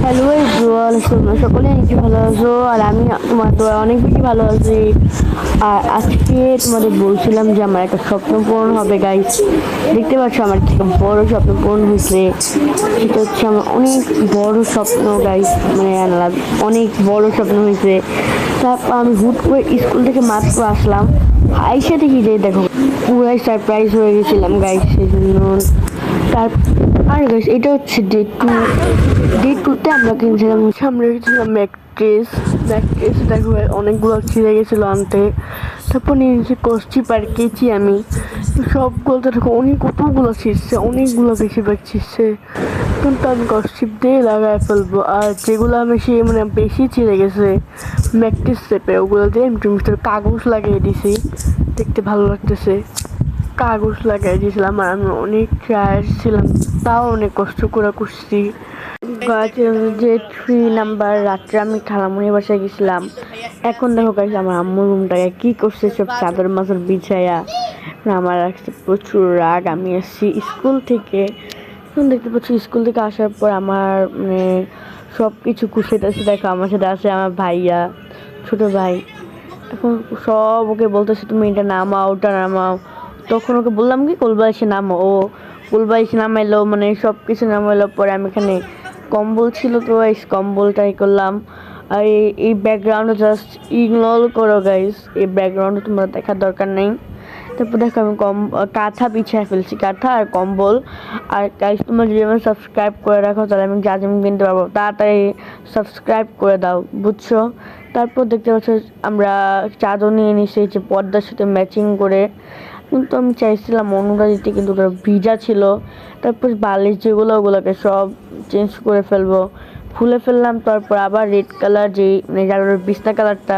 Hello everyone, তোমরা সকলে অনেক ভালো আছো আর আমি তোমার তো অনেক বেশি ভালো আছি। আর আজকে তোমাদের বলছিলাম যে আমার একটা স্বপ্ন পূরণ হবে গাইস। দেখতে পাচ্ছ আমার থেকে বড় স্বপ্ন পূরণ হয়েছে। সেটা হচ্ছে আমার অনেক বড় স্বপ্ন গাইস, মানে অনেক বড় স্বপ্ন হয়েছে। তারপর আমি হুট করে স্কুল থেকে মাত্র আসলাম, আইসা দেখি যে দেখো পুরাই সারপ্রাইজ হয়ে গেছিলাম গাইস। সেই জন্য তার আর গাইস এটা হচ্ছে ডে টুতে আমরা কিনছিলাম, আমরা কিনছিলাম ম্যাট্রেস। দেখো অনেকগুলো ছিঁড়ে গেছিলো আনতে। তারপর নিয়েছি কষ্টি পার কেচি আমি সবগুলো তো দেখো কতগুলো ছিঁড়ছে, অনেকগুলো বেশিরভাগ ছিঁড়ছে। কিন্তু আমি কষ্টিপ দিয়ে লাগাই ফেলবো। আর যেগুলো আমি মানে বেশি ছিঁড়ে গেছে ম্যাট্রেস চেপে ওগুলো দিয়ে আমি মিস্টার কাগজ লাগিয়ে দিছি, দেখতে ভালো লাগতেছে। কাগজ লাগাই দিয়েছিলাম আর আমি অনেক টায়ার্ড ছিলাম, তাও অনেক কষ্ট করে করছি। যে 3 নাম্বার রাত্রে আমি খালামুনির বাসায় গেছিলাম। এখন দেখো গাইস আমার আম্মু রুমটাকে কি করছে, সব চাদর মাদর বিছাইয়া। আমার আসছে প্রচুর রাগ। আমি আসছি স্কুল থেকে, এখন দেখতে পাচ্ছি স্কুল থেকে আসার পর আমার মানে সব কিছু কুছাইতেছে। দেখো আমার সাথে আছে আমার ভাইয়া, ছোট ভাই। এখন সব ওকে বলতেছে তুমি এটা নামাও ওটা নামাও। তখন ওকে বললাম কি কোলবালিশে নামো, ও কোলবালিশে নামাইলো, মানে সব কিছু নামাইলো। পরে আমি এখানে কম্বল ছিল তো এই কম্বলটাই করলাম। আর এই ব্যাকগ্রাউন্ডে জাস্ট ইগনোর করো গাইস, এই ব্যাকগ্রাউন্ডে তোমরা দেখার দরকার নেই। তারপর দেখো আমি কাঁথা বিছিয়ে ফেলছি, কাঁথা আর কম্বল। আর গাইস তোমরা যদি আমার সাবস্ক্রাইব করে রাখো তাহলে আমি জাজিম কিনতে পারবো, তাড়াতাড়ি সাবস্ক্রাইব করে দাও, বুঝছো? তারপর দেখতে পাচ্ছ আমরা চাদর নিয়ে নিছি যে পর্দার সাথে ম্যাচিং করে। কিন্তু আমি চাইছিলাম অন্যটা দিতে, কিন্তু ওটা ভিজা ছিল। তারপর বালিশ যেগুলো ওগুলোকে সব চেঞ্জ করে ফেলবো, খুলে ফেললাম। তারপর আবার রেড কালার যে মানে বিছনা কালারটা